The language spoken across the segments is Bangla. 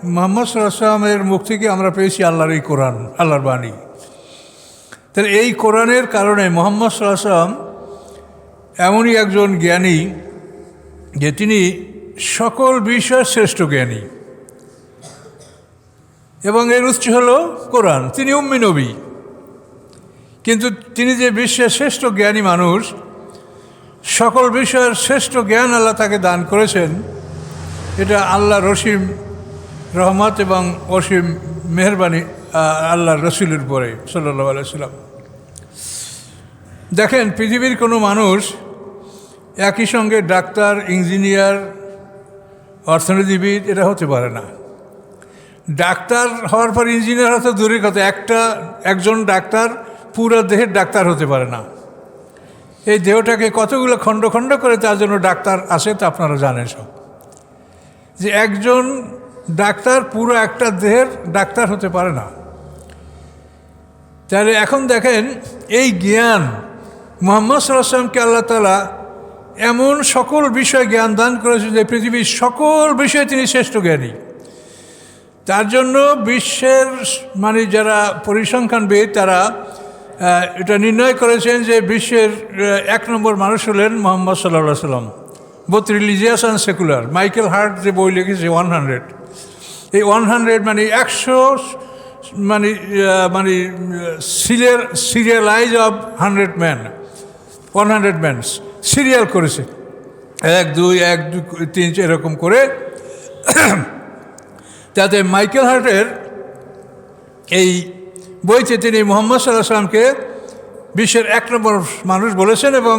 মুহাম্মদ সাল্লাল্লাহু আলাইহি ওয়াসাল্লামের মুখ থেকে আমরা পেয়েছি আল্লাহর এই কোরআন, আল্লাহর বাণী। তাহলে এই কোরআনের কারণে মুহাম্মদ সাল্লাল্লাহু আলাইহি ওয়াসাল্লাম এমনই একজন জ্ঞানী যে তিনি সকল বিষয়ের শ্রেষ্ঠ জ্ঞানী, এবং এর উৎস হল কোরআন। তিনি উম্মি নবী, কিন্তু তিনি যে বিশ্বের শ্রেষ্ঠ জ্ঞানী মানুষ, সকল বিষয়ের শ্রেষ্ঠ জ্ঞান আল্লাহ তাকে দান করেছেন। এটা আল্লাহ রসিম রহমত এবং অসীম মেহরবানি আল্লাহ রসুলের উপরে সাল্লাল্লাহু আলাইহি ওয়াসাল্লাম। দেখেন, পৃথিবীর কোনো মানুষ একই সঙ্গে ডাক্তার, ইঞ্জিনিয়ার, অর্থনীতিবিদ এটা হতে পারে না। ডাক্তার হওয়ার পর ইঞ্জিনিয়ার হতে দূরের কথা, একজন ডাক্তার পুরো দেহের ডাক্তার হতে পারে না। এই দেহটাকে কতগুলো খণ্ড খণ্ড করে তার জন্য ডাক্তার আসে, তা আপনারা জানেন সব, যে একজন ডাক্তার পুরো একটা দেহের ডাক্তার হতে পারে না। তাহলে এখন দেখেন, এই জ্ঞান মুহাম্মদ সাল্লাল্লাহু আলাইহি ওয়াসাল্লামকে আল্লাহ তাআলা এমন সকল বিষয়ে জ্ঞান দান করেছেন যে পৃথিবীর সকল বিষয়ে তিনি শ্রেষ্ঠ জ্ঞানী। তার জন্য বিশ্বের যারা পরিসংখ্যানবিদ তারা এটা নির্ণয় করেছেন যে বিশ্বের 1 নম্বর মানুষ হলেন মুহাম্মদ সাল্লাল্লাহু আলাইহি ওয়াসাল্লাম, both religious and secular. Michael heart যে বই লিখেছে 100, এই 100 সিরিয়ালাইজ অফ 100 ম্যান সিরিয়াল করেছে, 1 2 1 2 3 এরকম করে। তাতে মাইকেল হার্টের এই বইতে তিনি মুহাম্মদ সাল্লাল্লাহু আলাইহি ওয়াসাল্লামকে বিশ্বের 1 নম্বর মানুষ বলেছেন, এবং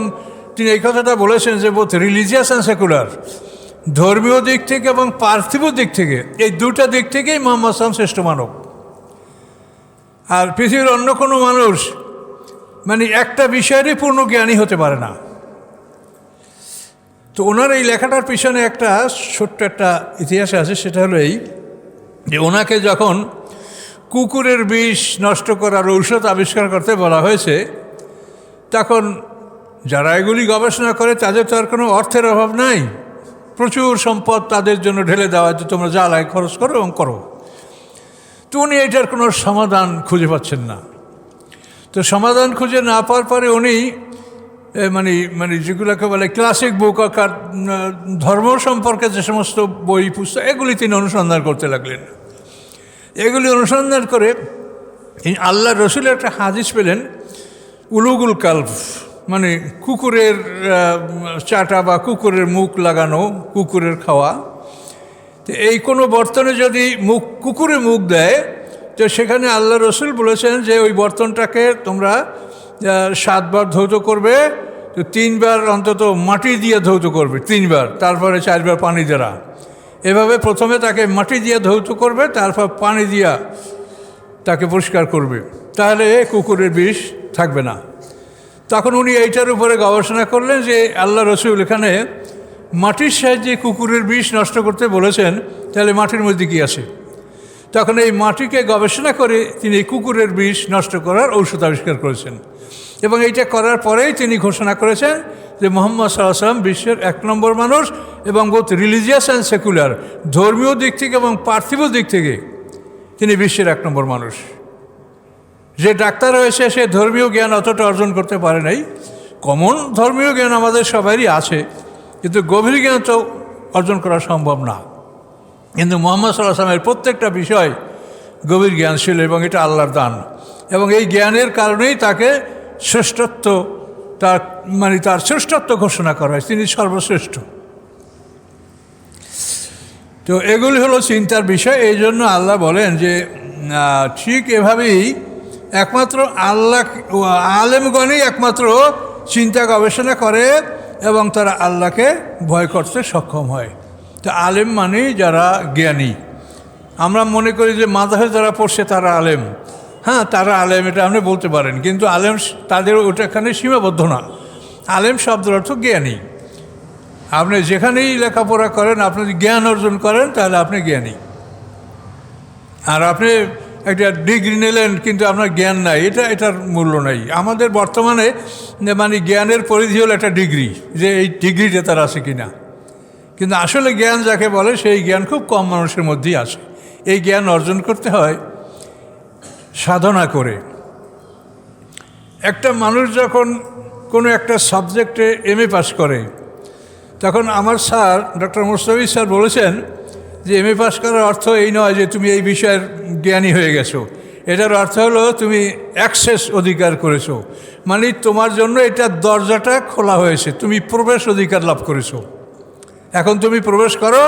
তিনি এই কথাটা বলেছেন যে বোথ রিলিজিয়াস অ্যান্ড সেকুলার, ধর্মীয় দিক থেকে এবং পার্থিব দিক থেকে, এই দুটা দিক থেকেই মুহাম্মদ সাল্লাল্লাহু আলাইহি ওয়াসাল্লাম শ্রেষ্ঠ মানব। আর পৃথিবীর অন্য কোনো মানুষ একটা বিষয়েরই পূর্ণ জ্ঞানী হতে পারে না। তো ওনার এই লেখাটার পিছনে একটা ছোট্ট একটা ইতিহাস আছে, সেটা হলো এই যে ওনাকে যখন কুকুরের বিষ নষ্ট করার ঔষধ আবিষ্কার করতে বলা হয়েছে, তখন যারা এগুলি গবেষণা করে তাদের তো আর কোনো অর্থের অভাব নাই, প্রচুর সম্পদ তাদের জন্য ঢেলে দেওয়া, যে তোমরা যা লাগে খরচ করো এবং করো। তো উনি এটার কোনো সমাধান খুঁজে পাচ্ছেন না। তো সমাধান খুঁজে না পাওয়ার পরে উনি যেগুলোকে বলে ক্লাসিক বুক, অর্থাৎ ধর্ম সম্পর্কে যে সমস্ত বই পুস্তক, এগুলি তিনি অনুসন্ধান করতে লাগলেন। এগুলি অনুসন্ধান করে আল্লাহ রসুলের একটা হাদিস পেলেন, উলুগুল কালব, কুকুরের চাটা বা কুকুরের মুখ লাগানো, কুকুরের খাওয়া। তো এই কোনো বর্তনে যদি কুকুরে মুখ দেয়, তো সেখানে আল্লাহ রসুল বলেছেন যে ওই বর্তনটাকে তোমরা 7 বার ধৌত করবে, তো 3 বার অন্তত মাটি দিয়ে ধৌত করবে, 3 বার, তারপরে 4 বার পানি দ্বারা। এভাবে প্রথমে তাকে মাটি দিয়ে ধৌত করবে, তারপর পানি দিয়া তাকে পরিষ্কার করবে, তাহলে কুকুরের বিষ থাকবে না। তখন উনি এইটার উপরে গবেষণা করলেন যে আল্লাহ রসুল এখানে মাটির সাহায্যে কুকুরের বিষ নষ্ট করতে বলেছেন, তাহলে মাটির মধ্যে কী আছে? তখন এই মাটিকে গবেষণা করে তিনি কুকুরের বিষ নষ্ট করার ঔষধ আবিষ্কার করেছেন, এবং এইটা করার পরেই তিনি ঘোষণা করেছেন যে মুহাম্মদ সাল্লাল্লাহু আলাইহি ওয়াসাল্লাম বিশ্বের 1 নম্বর মানুষ, এবং বোথ রিলিজিয়াস অ্যান্ড সেকুলার, ধর্মীয় দিক থেকে এবং পার্থিব দিক থেকে তিনি বিশ্বের 1 নম্বর মানুষ। যে ডাক্তার হয়েছে সে ধর্মীয় জ্ঞান অতটা অর্জন করতে পারে নাই। কমন ধর্মীয় জ্ঞান আমাদের সবারই আছে, কিন্তু গভীর জ্ঞান তো অর্জন করা সম্ভব না। কিন্তু মুহাম্মদ সাল্লাল্লাহু আলাইহি ওয়াসাল্লামের প্রত্যেকটা বিষয় গভীর জ্ঞান ছিল, এবং এটা আল্লাহর দান, এবং এই জ্ঞানের কারণেই তাকে শ্রেষ্ঠত্ব, তার শ্রেষ্ঠত্ব ঘোষণা করা হয়, তিনি সর্বশ্রেষ্ঠ। তো এগুলি হলো চিন্তার বিষয়। এই জন্য আল্লাহ বলেন যে ঠিক এভাবেই একমাত্র আল্লাহ, আলেমগণই একমাত্র চিন্তা গবেষণা করে এবং তারা আল্লাহকে ভয় করতে সক্ষম হয়। তো আলেম যারা জ্ঞানী। আমরা মনে করি যে মাদ্রাসা যারা পড়ছে তারা আলেম, হ্যাঁ তারা আলেম, এটা আপনি বলতে পারেন, কিন্তু আলেম তাদের ওটাখানে সীমাবদ্ধ না। আলেম শব্দের অর্থ জ্ঞানী। আপনি যেখানেই লেখাপড়া করেন, আপনি যদি জ্ঞান অর্জন করেন তাহলে আপনি জ্ঞানী। আর আপনি একটা ডিগ্রি নিলেন কিন্তু আপনার জ্ঞান নাই, এটার মূল্য নাই। আমাদের বর্তমানে জ্ঞানের পরিধি হলো একটা ডিগ্রি, যে এই ডিগ্রিটা তার আছে কিনা। কিন্তু আসলে জ্ঞান যাকে বলে সেই জ্ঞান খুব কম মানুষের মধ্যেই আসে। এই জ্ঞান অর্জন করতে হয় সাধনা করে। একটা মানুষ যখন কোনো একটা সাবজেক্টে MA পাস করে, তখন আমার স্যার ডক্টর মুস্তাফি স্যার বলেছেন যে MA পাস করার অর্থ এই নয় যে তুমি এই বিষয়ের জ্ঞানী হয়ে গেছো, এটার অর্থ হলো তুমি অ্যাক্সেস অধিকার করেছো, মানে তোমার জন্য এটা দরজাটা খোলা হয়েছে, তুমি প্রবেশ অধিকার লাভ করেছো। এখন তুমি প্রবেশ করো,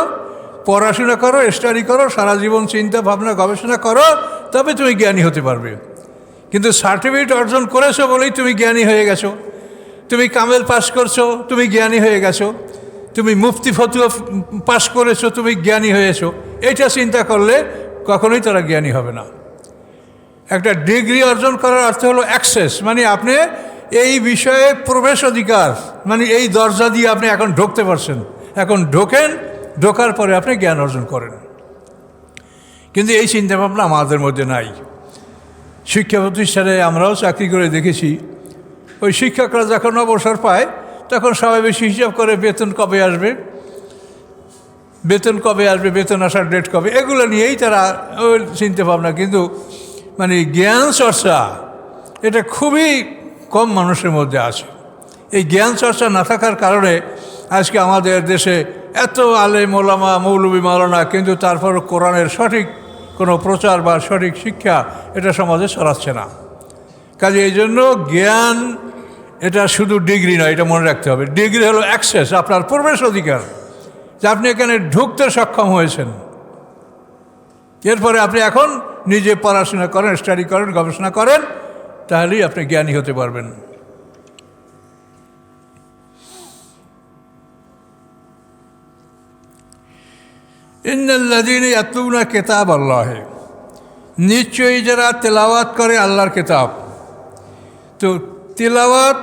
পড়াশোনা করো, স্টাডি করো, সারা জীবন চিন্তা ভাবনা গবেষণা করো, তবে তুমি জ্ঞানী হতে পারবে। কিন্তু সার্টিফিকেট অর্জন করেছো বলেই তুমি জ্ঞানী হয়ে গেছো, তুমি কামেল পাস করছো, তুমি জ্ঞানী হয়ে গেছো, তুমি মুফতি ফতুয়া পাস করেছো, তুমি জ্ঞানী হয়েছো, এইটা চিন্তা করলে কখনোই তারা জ্ঞানী হবে না। একটা ডিগ্রি অর্জন করার অর্থ হলো অ্যাক্সেস, মানে আপনি এই বিষয়ে প্রবেশ অধিকার, মানে এই দরজা দিয়ে আপনি এখন ঢুকতে পারছেন, এখন ঢোকেন, ঢোকার পরে আপনি জ্ঞান অর্জন করেন। কিন্তু এই চিন্তাভাবনা আমাদের মধ্যে নাই। শিক্ষা প্রতিষ্ঠানে আমরাও চাকরি করে দেখেছি, ওই শিক্ষকরা যখন অবসর পায় তখন সবাই বেশি হিসাব করে বেতন কবে আসবে, বেতন কবে আসবে, বেতন আসার ডেট কবে, এগুলো নিয়েই তারা ওই চিন্তাভাবনা। কিন্তু মানে জ্ঞান চর্চা এটা খুবই কম মানুষের মধ্যে আছে। এই জ্ঞান চর্চা না থাকার কারণে আজকে আমাদের দেশে এত আলেম ওলামা মৌলবি মাওলানা, কিন্তু তারপর কোরআনের সঠিক কোনো প্রচার বা সঠিক শিক্ষা এটা সমাজে ছড়াচ্ছে না। কাজে এই জন্য জ্ঞান এটা শুধু ডিগ্রি নয়, এটা মনে রাখতে হবে। ডিগ্রি হলো অ্যাক্সেস, আপনার প্রবেশ অধিকার, যে আপনি এখানে ঢুকতে সক্ষম হয়েছেন। এরপরে আপনি এখন নিজে পড়াশোনা করেন, স্টাডি করেন, গবেষণা করেন, তাহলেই আপনি জ্ঞানী হতে পারবেন। ইন্নাল্লাযীনা ইয়াতলুনা কিতাবাল্লাহ, নিশ্চয়ই যারা তেলাওয়াত করে আল্লাহর কিতাব। তো তেলাওয়াত,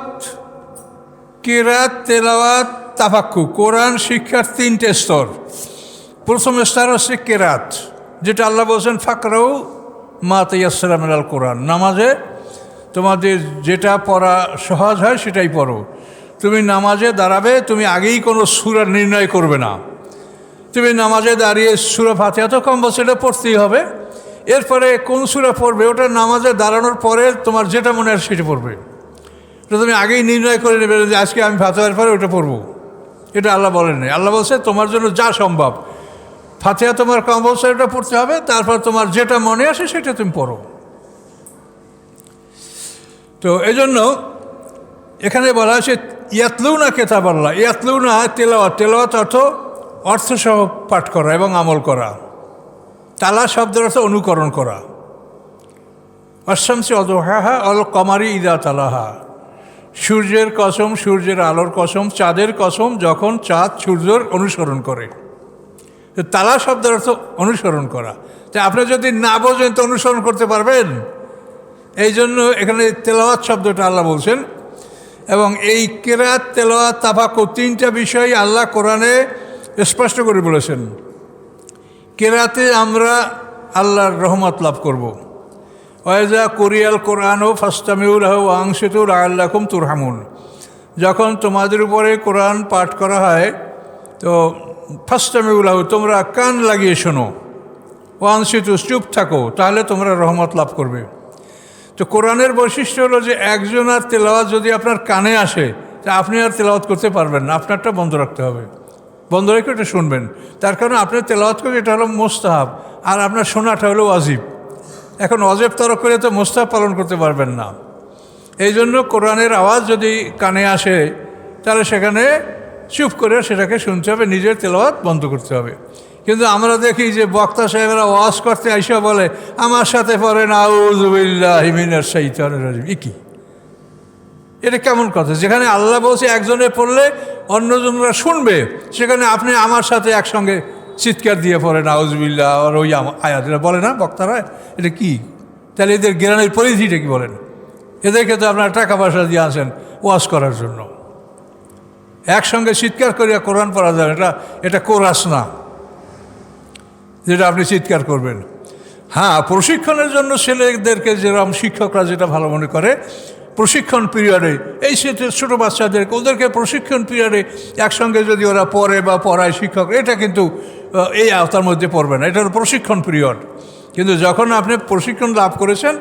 কিরাত, তেলাওয়াত, তাফাক্কু, কোরআন শিক্ষার 3টে স্তর। প্রথম স্তর হচ্ছে কিরাত, যেটা আল্লাহ বলছেন ফাকরাউ মা তায়াসসারা মিনাল কোরআন। নামাজে তোমাদের যেটা পড়া সহজ হয় সেটাই পড়ো। তুমি নামাজে দাঁড়াবে, তুমি আগেই কোনো সূরা নির্ণয় করবে না। তুমি নামাজে দাঁড়িয়ে সূরা ফাতিহা তো কম্পালসারি সেটা পড়তেই হবে। এরপরে কোন সূরা পড়বে ওটা নামাজে দাঁড়ানোর পরে তোমার যেটা মনে হয় সেটা পড়বে। এটা তুমি আগেই নির্ণয় করে নেবে যে আজকে আমি ফাতিহার পরে ওটা পড়বো, এটা আল্লাহ বলেন নাই। আল্লাহ বলছে তোমার জন্য যা সম্ভব, ফাতিহা তোমার কম্পালসারি ওটা পড়তে হবে, তারপর তোমার যেটা মনে আসে সেটা তুমি পড়ো। তো এই জন্য এখানে বলা হয়েছে ইয়াতলুনা কিতাবাল্লাহ। ইয়াতলুনা তেলাওয়াত, তেলাওয়াত অর্থসহ পাঠ করা এবং আমল করা। তালা শব্দের অর্থ অনুকরণ করা। অশামসি ওয়াদুহাহা ওয়াল কমারি ইযা তালাহা, সূর্যের কসম, সূর্যের আলোর কসম, চাঁদের কসম, যখন চাঁদ সূর্যের অনুসরণ করে। তালা শব্দের অর্থ অনুসরণ করা। তাই আপনি যদি না বোঝেন তো অনুসরণ করতে পারবেন? এই জন্য এখানে তেলাওয়াত শব্দটা আল্লাহ বলছেন। এবং এই কিরাত, তেলাওয়াত, তাফাক্কুর 3টা বিষয় আল্লাহ কোরআনে স্পষ্ট করে বলেছেন। কিরাতে আমরা আল্লাহর রহমত লাভ করব। ওয়াইজা কুরিয়াল কোরআনও ফাস্তামিউ লাহু ওয়া আনসিতু লাআল্লাকুম তুরহামুন, যখন তোমাদের উপরে কোরআন পাঠ করা হয় তো ফাস্তামিউ লাহু, তোমরা কান লাগিয়ে শোনো, ওয়া আনসিতু, চুপ থাকো, তাহলে তোমরা রহমত লাভ করবে। তো কোরআনের বৈশিষ্ট্য হলো যে একজনের তেলাওয়াত যদি আপনার কানে আসে তা আপনি আর তেলাওয়াত করতে পারবেন না, আপনারটা বন্ধ রাখতে হবে, বন্ধ রেখে ওটা শুনবেন। তার কারণে আপনি তেলাওয়াত করে এটা হলো মোস্তাহাব, আর আপনার শোনাটা হলো ওয়াজিব। এখন ওয়াজিব তরক করে তো মোস্তাহাব পালন করতে পারবেন না। এই জন্য কোরআনের আওয়াজ যদি কানে আসে তাহলে সেখানে চুপ করে সেটাকে শুনতে হবে, নিজের তেলাওয়াত বন্ধ করতে হবে। কিন্তু আমরা দেখি যে বক্তা সাহেবরা ওয়াজ করতে আইসা বলে আমার সাথে পড়েন আউযু বিল্লাহি মিনাশ শাইতানির রাজিম। কি এটা কেমন কথা? যেখানে আল্লাহ বলছে একজনে পড়লে অন্যজনরা শুনবে, সেখানে আপনি আমার সাথে একসঙ্গে চিৎকার দিয়ে পড়েন আউযু বিল্লাহ, আর ওই আয়াত এটা বলে না বক্তারা, এটা কি? তাহলে এদের জ্ঞানের পরিধিটা কি বলেন? এদেরকে তো আপনারা টাকা পয়সা দিয়ে আসেন ওয়াজ করার জন্য। একসঙ্গে চিৎকার করিয়া কোরআন পড়া যাবে, এটা কোরাস না যেটা আপনি চিৎকার করবেন। হ্যাঁ, প্রশিক্ষণের জন্য ছেলেদেরকে যেরকম শিক্ষকরা যেটা ভালো মনে করে, প্রশিক্ষণ পিরিয়ডে এই ছোটো বাচ্চাদেরকে ওদেরকে প্রশিক্ষণ পিরিয়ডে একসঙ্গে যদি ওরা পড়ে বা পড়ায় শিক্ষক, এটা কিন্তু এই আওতার মধ্যে পড়বে না, এটা হলো প্রশিক্ষণ পিরিয়ড। কিন্তু যখন আপনি প্রশিক্ষণ লাভ করেছেন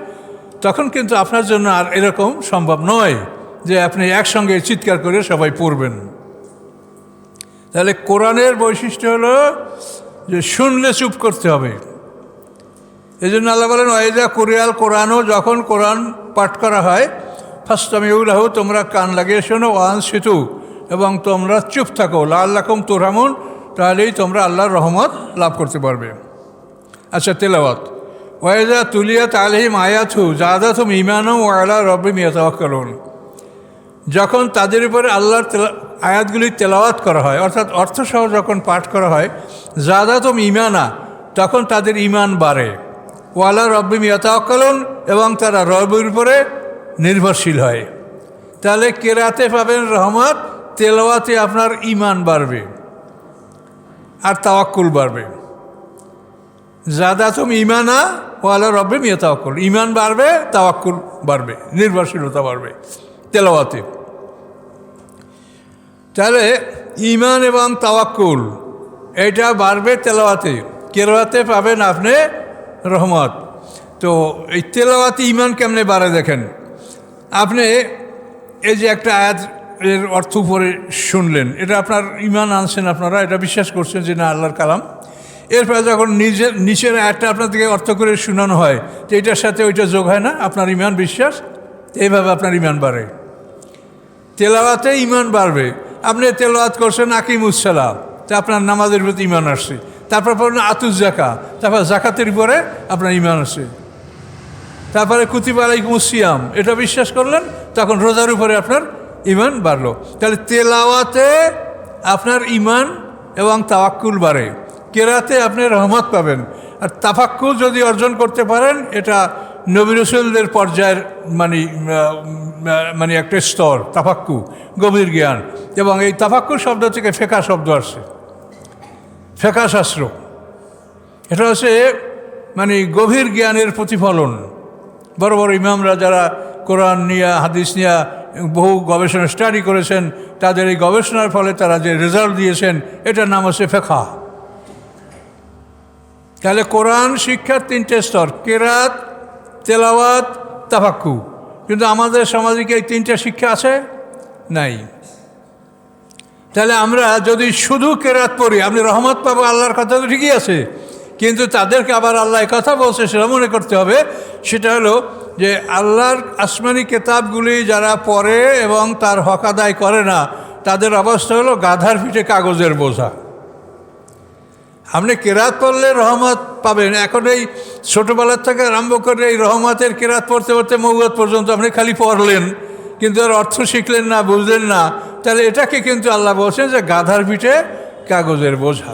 তখন কিন্তু আপনার জন্য আর এরকম সম্ভব নয় যে আপনি একসঙ্গে চিৎকার করে সবাই পড়বেন। তাহলে কোরআনের বৈশিষ্ট্য হলো যে শুনলে চুপ করতে হবে। এই জন্য আল্লাহ বলেন ওয়াইদা কুরিয়াল কোরআনও, যখন কোরআন পাঠ করা হয় ফাসতামিউ লাহু, তোমরা কান লাগিয়ে শোনো, ওয়ানসিতু, এবং তোমরা চুপ থাকো, লাআল্লাকুম তুরহামুন, তাহলেই তোমরা আল্লাহর রহমত লাভ করতে পারবে। আচ্ছা, তেলাওয়াত। ওয়াইদা তুলিয়াত আলাইহিম আয়াতহু যাদাতুহুম ঈমানান ওয়া আলা রাব্বিহিম ইয়াতাওয়াক্কালুন, যখন তাদের উপরে আল্লাহর আয়াতগুলি তেলাওয়াত করা হয়, অর্থাৎ অর্থসহ যখন পাঠ করা হয়, যাদাতুহুম ঈমানা, তখন তাদের ঈমান বাড়ে, ওয়া আলা রাব্বিহিম ইয়াতাওয়াক্কালুন, এবং তারা রবের উপরে নির্ভরশীল হয়। তাহলে কেরাতে পাবেন রহমত, তেলাওয়াতে আপনার ঈমান বাড়বে আর তাওয়াক্কুল বাড়বে। যাদাতুহুম ঈমানা ওয়া আলা রাব্বিহিম ইয়াতাওয়াক্কালুন, ঈমান বাড়বে, তাওয়াক্কুল বাড়বে, নির্ভরশীলতা বাড়বে তেলাওয়াতে। তাহলে ঈমান এবং তাওয়াক্কুল এটা বাড়বে তেলাওয়াতে, কেরাতে পাবেন আপনি রহমত। তো এই তেলাওয়াতে ঈমান কেমনে বাড়ে দেখেন, আপনি এই যে একটা আয়াত এর অর্থ উপরে শুনলেন, এটা আপনার ঈমান আনছেন, আপনারা এটা বিশ্বাস করছেন যে না আল্লাহর কালাম। এরপরে যখন নিচের আয়াতটা আপনাদেরকে অর্থ করে শোনানো হয়, তো এটার সাথে ওইটা যোগ হয় না, আপনার ঈমান বিশ্বাস, এইভাবে আপনার ঈমান বাড়ে। তেলাওয়াতে ঈমান বাড়বে। আপনি তেলাওয়াত করছেন আকিমুসসালাহ, তা আপনার নামাজের প্রতি ঈমান আসছে। তারপর পড়লেন আতুজ জাকা, তারপর জাকাতের উপরে আপনার ঈমান আসছে। তারপরে কুতিবা আলাইকুমুস সিয়াম, এটা বিশ্বাস করলেন, তখন রোজার উপরে আপনার ঈমান বাড়লো। তাহলে তেলাওয়াতে আপনার ঈমান এবং তাওয়াক্কুল বাড়ে, কেরাতে আপনি রহমত পাবেন। আর তাফাক্কুর যদি অর্জন করতে পারেন, এটা নবী রাসূলদের পর্যায়ের মানে একটা স্তর, তাফাক্কু, গভীর জ্ঞান। এবং এই তাফাক্কুর শব্দ থেকে ফেকা শব্দ আসছে, ফেকা শাস্ত্র, এটা হচ্ছে মানে গভীর জ্ঞানের প্রতিফলন। বড় বড় ইমামরা যারা কোরআন নিয়ে, হাদিস নিয়ে বহু গবেষণা স্টাডি করেছেন, তাদের এই গবেষণার ফলে তারা যে রেজাল্ট দিয়েছেন, এটার নাম হচ্ছে ফেকা। তাহলে কোরআন শিক্ষার তিনটে স্তর, কেরাত, তেলাওয়াত, তাফাক্কু। কিন্তু আমাদের সমাজে কি এই তিনটে শিক্ষা আছে? নাই। তাহলে আমরা যদি শুধু কেরাত পড়ি, আপনি রহমত পাবো, আল্লাহর কথা তো ঠিকই আছে, কিন্তু তাদেরকে আবার আল্লাহ কথা বলছে সেটা মনে করতে হবে। সেটা হলো যে আল্লাহর আসমানি কেতাবগুলি যারা পড়ে এবং তার হক আদায় করে না, তাদের অবস্থা হলো গাধার পিঠে কাগজের বোঝা। আপনি কেরাত পড়লে রহমত পাবেন। এখন এই ছোটোবেলার থেকে আরম্ভ করে এই রহমতের কেরাত পড়তে পড়তে মৌয়াত পর্যন্ত আপনি খালি পড়লেন, কিন্তু এর অর্থ শিখলেন না, বুঝলেন না, তাহলে এটাকে কিন্তু আল্লাহ বলছেন যে গাধার পিঠে কাগজের বোঝা।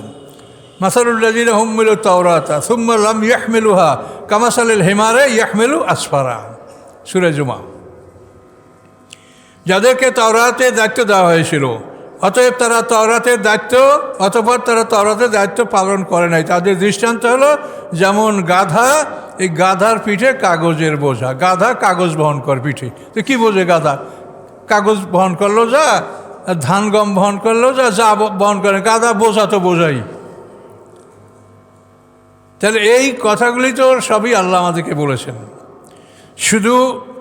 মাসালুল্লাযীনা হুম্মিলুত তাওরাতা সুম্মা লাম ইয়াহমিলুহা কামাসালিল হিমারি ইয়াহমিলু আসফারা, সূরা জুমা। যাদেরকে তাওরাতের দায়িত্ব দেওয়া হয়েছিল, অতএব তারা তাওরাতের দায়িত্ব, অতঃপর তারা তাওরাতের দায়িত্ব পালন করে নাই, তাদের দৃষ্টান্ত হলো যেমন গাধা, এই গাধার পিঠে কাগজের বোঝা। গাধা কাগজ বহন কর পিঠে, তো কী বোঝে গাধা? কাগজ বহন করলো যা, ধান গম বহন করলো যা, যা বহন করে, গাধা বোঝা তো বোঝাই। তাহলে এই কথাগুলি তো সবই আল্লাহ আমাদেরকে বলেছেন। শুধু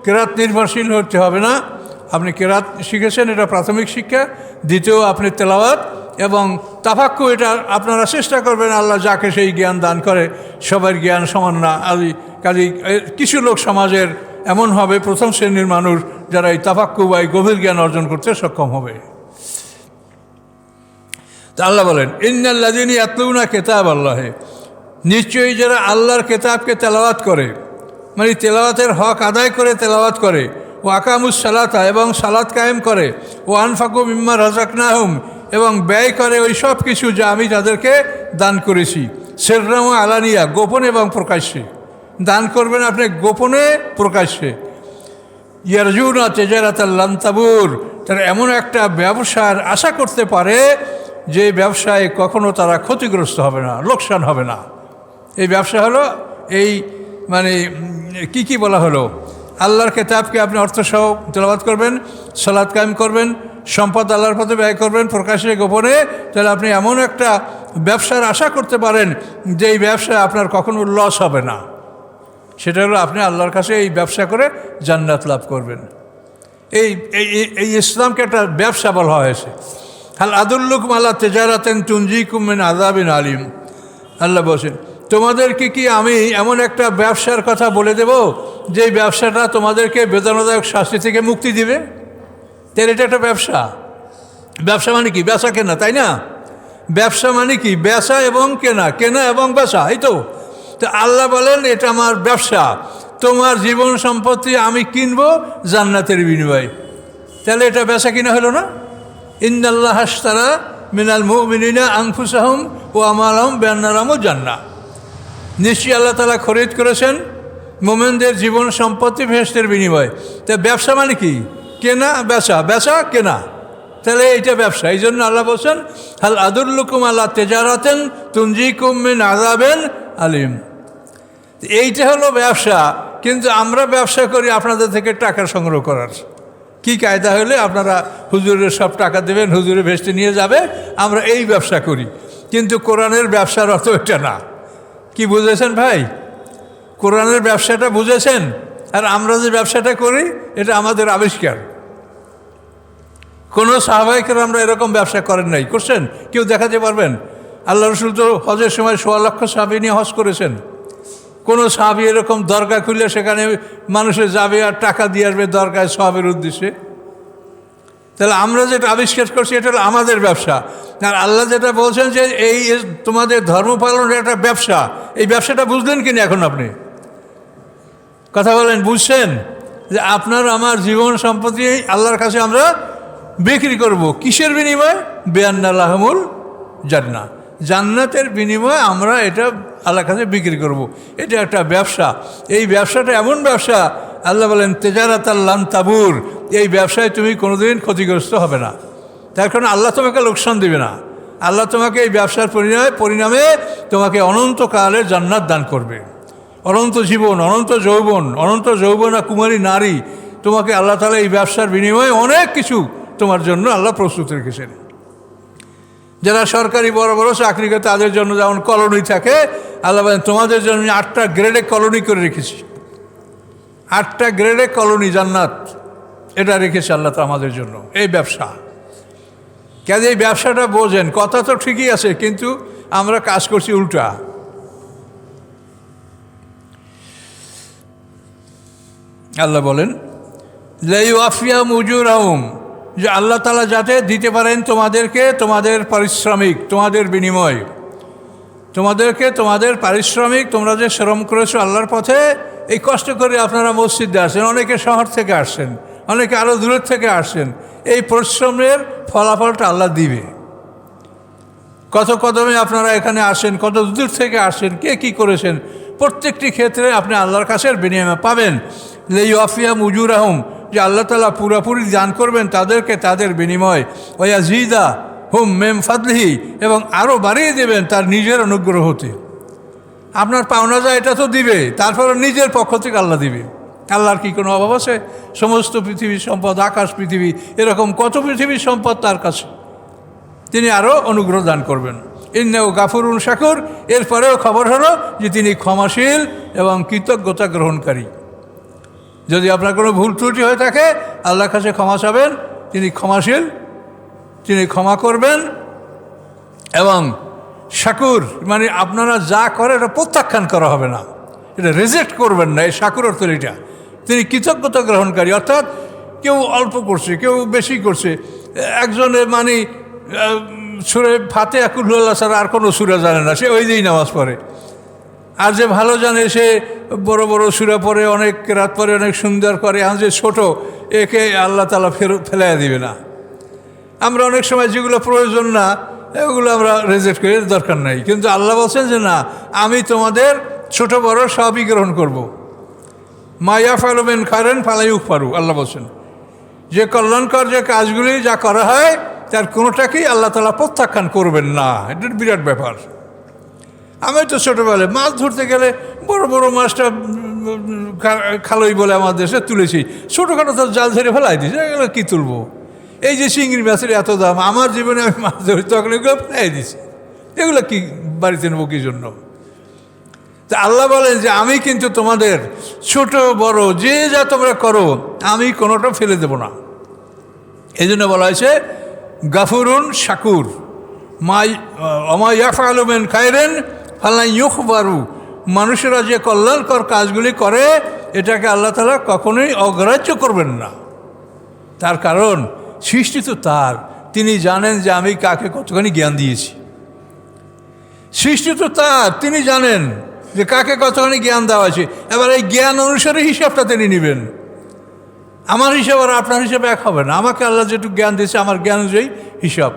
কেরাত নির্ভরশীল হতে হবে না, আপনি কেরাত শিখেছেন, এটা প্রাথমিক শিক্ষা। দ্বিতীয়, আপনি তেলাওয়াত এবং তাফাক্কু, এটা আপনারা চেষ্টা করবেন, আল্লাহ যাকে সেই জ্ঞান দান করে, সবার জ্ঞান সমান না। কাজে কিছু লোক সমাজের এমন হবে, প্রথম শ্রেণীর মানুষ, যারা এই তাফাক্কু বা এই গভীর জ্ঞান অর্জন করতে সক্ষম হবে। তা আল্লাহ বলেন ইন্নাল্লাযীনা ইয়াতলুনা কিতাবাল্লাহি, নিশ্চয়ই যারা আল্লাহর কেতাবকে তেলাওয়াত করে, মানে তেলাওয়াতের হক আদায় করে তেলাওয়াত করে, ও আকামুস সালাতা, এবং সালাত কায়েম করে, ও আনফাকু মিম্মা রাযাকনাহুম, এবং ব্যয় করে ওই সব কিছু যা আমি তাদেরকে দান করেছি, সিররাম ওয়া আলানিয়া, গোপনে এবং প্রকাশ্যে। দান করবেন আপনি গোপনে, প্রকাশ্যে। ইয়ারজুনা তিজারাতাল লান তাবুর, তারা এমন একটা ব্যবসার আশা করতে পারে যে ব্যবসায় কখনো তারা ক্ষতিগ্রস্ত হবে না, লোকসান হবে না। এই ব্যবসা হলো এই মানে কি বলা হলো, আল্লাহর কেতাবকে আপনি অর্থসহ তেলাওয়াত করবেন, সালাত কায়েম করবেন, সম্পদ আল্লাহর পথে ব্যয় করবেন প্রকাশ্যে গোপনে, তাহলে আপনি এমন একটা ব্যবসার আশা করতে পারেন যে এই ব্যবসা আপনার কখনো লস হবে না, সেটা হলো আপনি আল্লাহর কাছে এই ব্যবসা করে জান্নাত লাভ করবেন। এই এই ইসলামকে একটা ব্যবসা বলা হয়েছে। হাল আদুল্লুকুম আল্লাহ তেজারাতেন তুনজিকুম মিন আযাবিন আলিম। আল্লাহ বলছেন, তোমাদেরকে কি আমি এমন একটা ব্যবসার কথা বলে দেব যেই ব্যবসাটা তোমাদেরকে বেদনাদায়ক শাস্তি থেকে মুক্তি দিবে? তাহলে এটা একটা ব্যবসা। ব্যবসা মানে কি? বেচা কেনা, তাই না? ব্যবসা মানে কি? বেচা এবং কেনা, কেনা এবং বেচা, এই তো। তো আল্লাহ বলেন এটা আমার ব্যবসা, তোমার জীবন সম্পত্তি আমি কিনবো জান্নাতের বিনিময়ে। তাহলে এটা বেচা কিনা হলো না? ইন্নাল্লাহ আশতারা মিনাল মুমিনিনা আনফুসাহুম ওয়া আমওয়ালাহুম বিআন্না লাহুমুল জান্নাহ। নিশ্চয়ই আল্লাহ তাআলা খরিদ করেছেন মুমিনদের জীবন সম্পত্তি বেহেশতের বিনিময়ে। তা ব্যবসা মানে কি? কেনা বেচা, বেচা কেনা, তাহলে এইটা ব্যবসা। এই জন্য আল্লাহ বলছেন, হাল আদুল্লুকুম আলা তেজারাতেন তুনজিকুম মিন আযাবিন আলিম। এইটা হলো ব্যবসা। কিন্তু আমরা ব্যবসা করি আপনাদের থেকে টাকা সংগ্রহ করার। কি কায়দা হলে আপনারা হুজুরের সব টাকা দেবেন, হুজুরে ভেস্তে নিয়ে যাবে, আমরা এই ব্যবসা করি। কিন্তু কোরআনের ব্যবসার অর্থ এটা না। কি বুঝেছেন ভাই? কোরআনের ব্যবসাটা বুঝেছেন? আর আমরা যে ব্যবসাটা করি এটা আমাদের আবিষ্কার। কোনো সাহাবায়ে কেরামরা এরকম ব্যবসা করেন নাই। করছেন? কেউ দেখাতে পারবেন? আল্লাহ রসুল তো হজের সময় ১৬ লক্ষ সাহাবী নিয়ে হজ করেছেন। কোনো সাহাবী এরকম দরগা খুলে সেখানে মানুষের যাবে আর টাকা দিয়ে আসবে দরগায় সওয়াবের উদ্দেশ্যে? তাহলে আমরা যেটা আবিষ্কার করছি এটা হলো আমাদের ব্যবসা। আর আল্লাহ যেটা বলছেন যে এই তোমাদের ধর্ম পালনের একটা ব্যবসা, এই ব্যবসাটা বুঝলেন কিনা এখন আপনি? কথা বলেন, বুঝছেন? যে আপনার আমার জীবন সম্পত্তি আল্লাহর কাছে আমরা বিক্রি করব। কিসের বিনিময়ে? বিআন্না লাহুমুল জান্নাহ, জান্নাতের বিনিময়ে আমরা এটা আল্লাহর কাছে বিক্রি করব। এটা একটা ব্যবসা। এই ব্যবসাটা এমন ব্যবসা, আল্লাহ বলেন তেজারাতাল লান তাবুর, এই ব্যবসায় তুমি কোনোদিন ক্ষতিগ্রস্ত হবে না। তার কারণ আল্লাহ তোমাকে লোকসান দেবে না। আল্লাহ তোমাকে এই ব্যবসার পরিণামে তোমাকে অনন্তকালের জান্নাত দান করবে। অনন্ত জীবন, অনন্ত যৌবন আর কুমারী নারী, তোমাকে আল্লাহ তাআলা এই ব্যবসার বিনিময়ে অনেক কিছু তোমার জন্য আল্লাহ প্রস্তুত রেখেছেন। যারা সরকারি বড় বড় চাকরি করে তাদের জন্য যেমন কলোনি থাকে, আল্লাহ বলেন তোমাদের জন্য 8টা গ্রেডে কলোনি করে রেখেছি। 8টা গ্রেডে কলোনি জান্নাত, এটা রেখেছে আল্লাহ তো আমাদের জন্য। এই ব্যবসা কেন? এই ব্যবসাটা বোঝেন। কথা তো ঠিকই আছে, কিন্তু আমরা কাজ করছি উল্টা। আল্লাহ বলেন লাইওয়াফিয়াহুম উজুরাহুম, যে আল্লাহ তাআলা যাতে দিতে পারেন তোমাদেরকে তোমাদের পারিশ্রমিক, তোমাদের বিনিময়, তোমাদেরকে তোমাদের পারিশ্রমিক। তোমরা যে শ্রম করেছো আল্লাহর পথে, এই কষ্ট করে আপনারা মসজিদে আসেন, অনেকে শহর থেকে আসছেন, অনেকে আরও দূরের থেকে আসছেন, এই পরিশ্রমের ফলাফলটা আল্লাহ দিবে। কত কদমে আপনারা এখানে আসেন, কত দূর থেকে আসেন, কে কী করেছেন, প্রত্যেকটি ক্ষেত্রে আপনি আল্লাহর কাছে বিনিময় পাবেন। লাইওয়াফিয়াহুম উজুরাহুম, যে আল্লাহ তাআলা পুরোপুরি দান করবেন তাদেরকে তাদের বিনিময়। ওয়ায়াজিদাহুম মিন ফাদলিহি, এবং আরও বাড়িয়ে দেবেন তার নিজের অনুগ্রহ হতে। আপনার পাওনা যায় এটা তো দিবে, তারপরে নিজের পক্ষ থেকে আল্লাহ দিবে। আল্লাহর কি কোনো অভাব আছে? সমস্ত পৃথিবীর সম্পদ, আকাশ পৃথিবী, এরকম কত পৃথিবীর সম্পদ তার কাছে, তিনি আরও অনুগ্রহ দান করবেন। ইন্নাহু গাফুরুন শাকুর, এরপরেও খবর হলো যে তিনি ক্ষমাশীল এবং কৃতজ্ঞতা গ্রহণকারী। যদি আপনার কোনো ভুল ত্রুটি হয়ে থাকে আল্লাহর কাছে ক্ষমা চাবেন, তিনি ক্ষমাশীল, তিনি ক্ষমা করবেন। এবং শাকুর মানে আপনারা যা করে এটা প্রত্যাখ্যান করা হবে না, এটা রিজেক্ট করবেন না। এই শাকুর অর্থ এটা, তিনি কৃতজ্ঞতা গ্রহণকারী। অর্থাৎ কেউ অল্প করছে, কেউ বেশি করছে, একজনে মানে সুরে ফাতিহা কুল হুয়াল্লাহ ছাড়া আর কোনো সূরা জানে না, সে ওই দিয়েই নামাজ পড়ে। আর যে ভালো জানে সে বড় বড় সূরা পড়ে, অনেক রাত পরে, অনেক সুন্দর করে। আর যে ছোট, একে আল্লাহ তাআলা ফেলাইয়া দিবে না। আমরা অনেক সময় যেগুলো প্রয়োজন না এগুলো আমরা রিজেক্ট করি, দরকার নাই। কিন্তু আল্লাহ বলছেন যে না, আমি তোমাদের ছোট বড় সবই গ্রহণ করব। মা ইয়াফআলু মিন খায়রিন ফালা ইউগফারু, আল্লাহ বলছেন যে কল্যাণকর যে কাজগুলি যা করা হয় তার কোনোটাকেই আল্লাহ তাআলা প্রত্যাখ্যান করবেন না। এটা বিরাট ব্যাপার। আমি তো ছোটোবেলায় মাছ ধরতে গেলে বড় বড় মাছটা খালই বলে আমার দেশে তুলেছি, ছোটোখাটো তো জাল ধরে ফেলাই দিয়েছি, এগুলো কী তুলবো? এই যে চিংড়ি মাছের এত দাম, আমার জীবনে আমি মাছ ধরি তখন এগুলো ফেলাই দিছি, এগুলো কি বাড়িতে নেবো কি জন্য? তা আল্লাহ বলেন যে আমি কিন্তু তোমাদের ছোট বড় যে যা তোমরা করো আমি কোনোটা ফেলে দেব না। এই জন্য বলা হয়েছে গাফুরুন শাকুর, ইয়াফআলু মিন খায়রিন ফালা ইউখবারু। মানুষেরা যে কল্যাণকর কাজগুলি করে এটাকে আল্লাহ তাআলা কখনোই অগ্রাহ্য করবেন না। তার কারণ সৃষ্টি তো তার, তিনি জানেন যে আমি কাকে কতখানি জ্ঞান দিয়েছি। সৃষ্টি তো তার, তিনি জানেন যে কাকে কতখানি জ্ঞান দেওয়া আছে। এবার এই জ্ঞান অনুসারে হিসাবটা তিনি নেবেন। আমার হিসাব আর আপনার হিসাবে এক হবে না। আমাকে আল্লাহ যেটুকু জ্ঞান দিয়েছে আমার জ্ঞান অনুযায়ী হিসাব।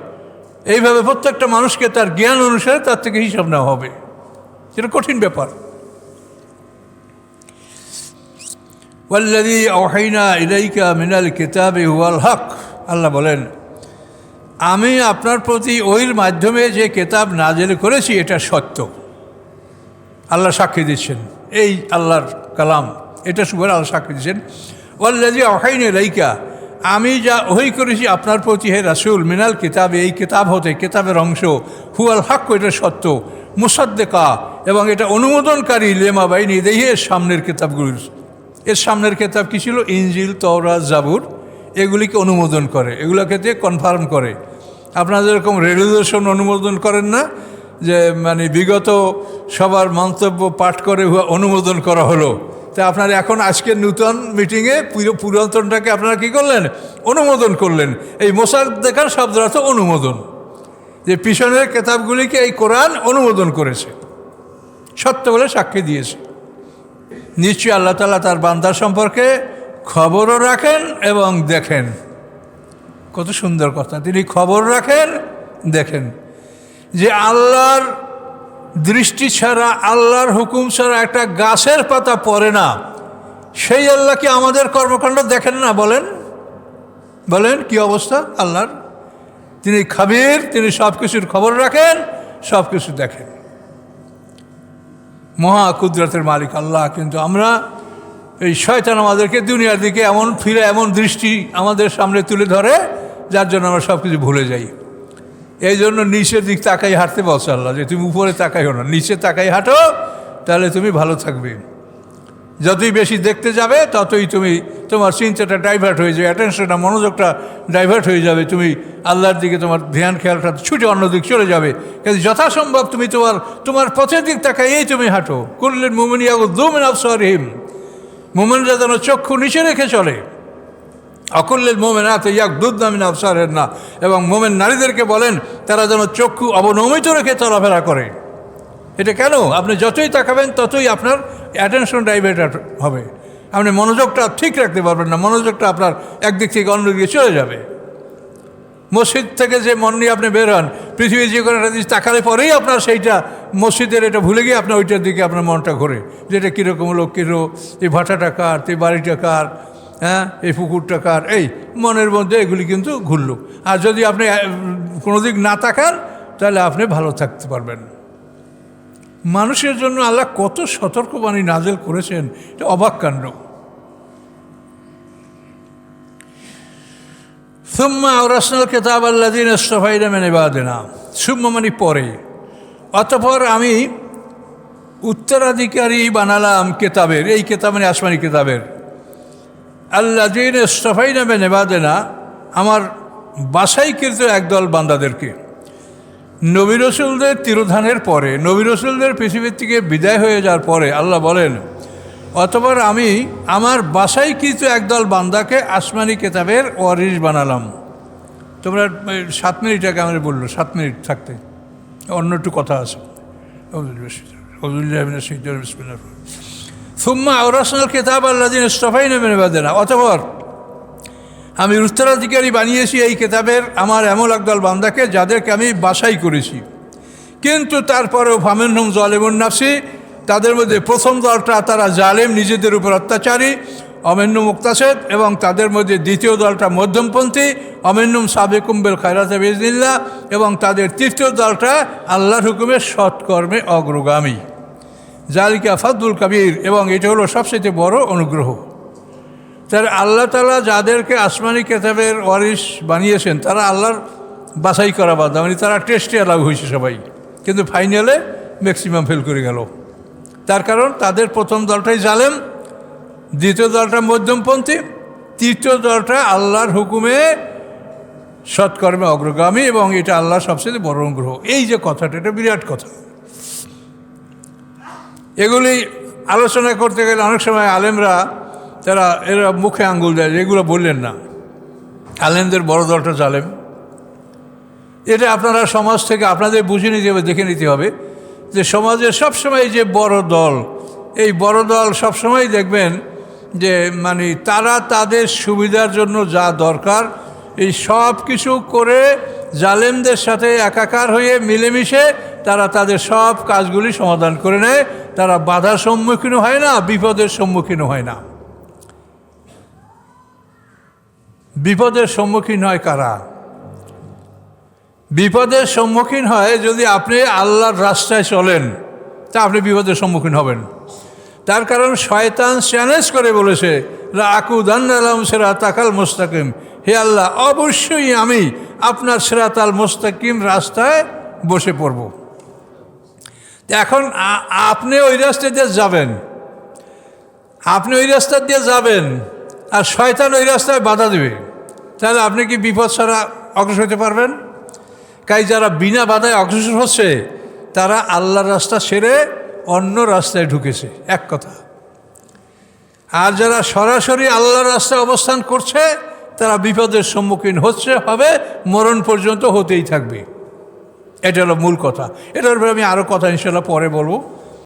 এইভাবে প্রত্যেকটা মানুষকে তার জ্ঞান অনুসারে তার থেকে হিসাব নেওয়া হবে। এটা কঠিন ব্যাপার। ওয়াল্লাযী আওহাইনা ইলাইকা মিনাল কিতাবি হুয়াল হক, আল্লাহ বলেন আমি আপনার প্রতি ওহির মাধ্যমে যে কিতাব নাযিল করেছি এটা সত্য। আল্লাহ সাক্ষী দিচ্ছেন, এই আল্লাহর কালাম, এটা সুবহান আল্লাহ সাক্ষী দিচ্ছেন। ওয়াল্লাযী আওহাইনা ইলাইকা, আমি যা ওহী করেছি আপনার প্রতি হে রাসূল, মিনাল কিতাবে, এই কিতাব হতে, কিতাবের অংশ, হুয়াল হক, এটা সত্য, মুসাদ্দিকা, এবং এটা অনুমোদনকারী, লিমা বাইনা ইয়াদাইহি, এর সামনের কিতাবগুলির। এর সামনের কিতাব কী ছিল? ইনজিল, তাওরাত, জাবুর, এগুলিকে অনুমোদন করে, এগুলোকে দিয়ে কনফার্ম করে। আপনারা যেরকম রেজুলেশন অনুমোদন করেন না, যে মানে বিগত সবার মন্তব্য পাঠ করে অনুমোদন করা হলো, তা আপনারা এখন আজকের নূতন মিটিংয়ে পুরাতনটাকে আপনারা কী করলেন? অনুমোদন করলেন। এই মুসাদ্দিকার শব্দের অর্থ অনুমোদন, যে পিছনের কিতাবগুলিকে এই কোরআন অনুমোদন করেছে, সত্য বলে সাক্ষী দিয়েছে। নিশ্চয়ই আল্লাহ তাআলা তার বান্দার সম্পর্কে খবরও রাখেন এবং দেখেন। কত সুন্দর কথা, তিনি খবর রাখেন, দেখেন। যে আল্লাহর দৃষ্টি ছাড়া, আল্লাহর হুকুম ছাড়া একটা গাছের পাতা পড়ে না, সেই আল্লাহ কি আমাদের কর্মকাণ্ড দেখেন না? বলেন বলেন কি অবস্থা আল্লাহর? তিনি খাবির, তিনি সব কিছুর খবর রাখেন, সব কিছু দেখেন। মহা কুদরতের মালিক আল্লাহ। কিন্তু আমরা, এই শয়তান আমাদেরকে দুনিয়ার দিকে এমন ফিরে, এমন দৃষ্টি আমাদের সামনে তুলে ধরে, যার জন্য আমরা সব কিছু ভুলে যাই। এই জন্য নিচের দিক তাকাই হাঁটতে বলছে আল্লাহ, যে তুমি উপরে তাকাইও না, নিচে তাকাই হাঁটো, তাহলে তুমি ভালো থাকবে। যতই বেশি দেখতে যাবে ততই তোমার চিন্তাটা ডাইভার্ট হয়ে যাবে, অ্যাটেনশনটা, মনোযোগটা ডাইভার্ট হয়ে যাবে। তুমি আল্লাহর দিকে তোমার ধ্যান খেয়ালটা ছুটে অন্যদিক চলে যাবে। কিন্তু যথাসম্ভব তুমি তোমার পথের দিক তাকাইয়েই তুমি হাঁটো। কুল্লিল মুমিনিনা ইয়াগুদ্দু মিন আবসারিহিম, মুমিনরা যেন চক্ষু নিচে রেখে চলে। অকুল্লিল মুমিনাতি ইয়াগুদ্দুনা মিন আবসারিহিন্না, এবং মুমিন নারীদেরকে বলেন তারা যেন চক্ষু অবনমিত রেখে চলাফেরা করে। এটা কেন? আপনি যতই তাকাবেন ততই আপনার অ্যাটেনশন ডাইভার্ট হবে, আপনি মনোযোগটা ঠিক রাখতে পারবেন না, মনোযোগটা আপনার একদিক থেকে অন্যদিকে চলে যাবে। মসজিদ থেকে যে মন নিয়ে আপনি বের হন, পৃথিবীর যে কোনো একটা জিনিস তাকালে পরেই আপনার সেইটা মসজিদের এটা ভুলে গিয়ে আপনার ওইটার দিকে আপনার মনটা ঘোরে, যেটা কীরকম লোক কিরো, এই ভাটাটা কার, এই বাড়িটা কার, হ্যাঁ, এই পুকুরটা কার, এই মনের মধ্যে এগুলি কিন্তু ঘুরল। আর যদি আপনি কোনো দিক না তাকান তাহলে আপনি ভালো থাকতে পারবেন। মানুষের জন্য আল্লাহ কত সতর্কবাণী নাযিল করেছেন, এটা অবাক কাণ্ড। সুম্মা আওরাসনাল কিতাব আল্লাযীনা ইসতাফাইনা মিন ইবাদিনা, সুম্মা মানে পরে, অতঃপর আমি উত্তরাধিকারী বানালাম কিতাবের, এই কিতাব মানে আসমানি কিতাবের, আল্লাযীনা ইসতাফাইনা মিন ইবাদিনা, আমার বাছাইকৃত একদল বান্দাদেরকে। নবী রাসূলদের তিরোধানের পরে, নবী রাসূলদের পৃথিবীর থেকে বিদায় হয়ে যাওয়ার পরে আল্লাহ বলেন, অতঃপর আমি আমার বাছাইকৃত একদল বান্দাকে আসমানি কিতাবের ওয়ারিস বানালাম। তোমরা 7 মিনিট আগে আমরা বললো 7 মিনিট থাকতে অন্য একটু কথা আছে। সুম্মা আওরাসনাল কিতাব আল্লাযীনা ইসতাফাইনা মিন ইবাদিনা, অতঃপর আমি উত্তরাধিকারী বানিয়েছি এই কিতাবের আমার এমন একদল বান্দাকে যাদেরকে আমি বাছাই করেছি। কিন্তু তারপরেও ফামিনহুম যালিমুন নাফসি, তাদের মধ্যে প্রথম দলটা তারা জালেম, নিজেদের উপর অত্যাচারী, অমিনহুম মুক্তাসিদ, এবং তাদের মধ্যে দ্বিতীয় দলটা মধ্যমপন্থী, অমিনহুম সাবিকুম বিল খায়রাতি বিইজনিল্লাহ, এবং তাদের তৃতীয় দলটা আল্লাহর হুকুমে সৎকর্মে অগ্রগামী। যালিকা ফাদলুল কাবীর, এবং এটা হলো সবচেয়ে বড় অনুগ্রহ। তার আল্লাহ তাআলা যাদেরকে আসমানি কিতাবের ওয়ারিস বানিয়েছেন তারা আল্লাহর বাছাই করা বান্দা, মানে তারা টেস্টে অ্যালাউ হয়েছে সবাই, কিন্তু ফাইনালে ম্যাক্সিমাম ফেল করে গেল। তার কারণ তাদের প্রথম দলটাই জালেম, দ্বিতীয় দলটা মধ্যমপন্থী, তৃতীয় দলটা আল্লাহর হুকুমে সৎকর্মে অগ্রগামী, এবং এটা আল্লাহর সবচেয়ে বড় অনুগ্রহ। এই যে কথাটা, এটা বিরাট কথা। এগুলি আলোচনা করতে গেলে অনেক সময় আলেমরা এরা মুখে আঙ্গুল দেয়, এগুলো বললেন না। আলেমদের বড় দলটা জালেম, এটা আপনারা সমাজ থেকে আপনাদের বুঝে নিতে হবে, দেখে নিতে হবে যে সমাজের সবসময় যে বড় দল, এই বড় দল সবসময় দেখবেন যে মানে তারা তাদের সুবিধার জন্য যা দরকার এই সব কিছু করে জালেমদের সাথে একাকার হয়ে মিলেমিশে তারা তাদের সব কাজগুলি সমাধান করে নেয়। তারা বাধার সম্মুখীনও হয় না, বিপদের সম্মুখীনও হয় না। বিপদের সম্মুখীন হয় কারা? বিপদের সম্মুখীন হয় যদি আপনি আল্লাহর রাস্তায় চলেন, তা আপনি বিপদের সম্মুখীন হবেন। তার কারণ শয়তান চ্যালেঞ্জ করে বলেছে, লাকুদান্না লাহুম সিরাতাকাল মুস্তাকিম, হে আল্লাহ অবশ্যই আমি আপনার সিরাতাল মুস্তাকিম রাস্তায় বসে পড়ব। এখন আপনি ওই রাস্তা দিয়ে যাবেন, আর শয়তান ওই রাস্তায় বাধা দেবে, তাহলে আপনি কি বিপদ ছাড়া অগ্রসর হতে পারবেন? তাই যারা বিনা বাধায় অগ্রসর হচ্ছে তারা আল্লাহর রাস্তা ছেড়ে অন্য রাস্তায় ঢুকেছে, এক কথা। আর যারা সরাসরি আল্লাহর রাস্তায় অবস্থান করছে তারা বিপদের সম্মুখীন হবে, মরণ পর্যন্ত হতেই থাকবে। এটা হলো মূল কথা। এটার উপরে আমি আরও কথা ইনশাল্লাহ পরে বলবো।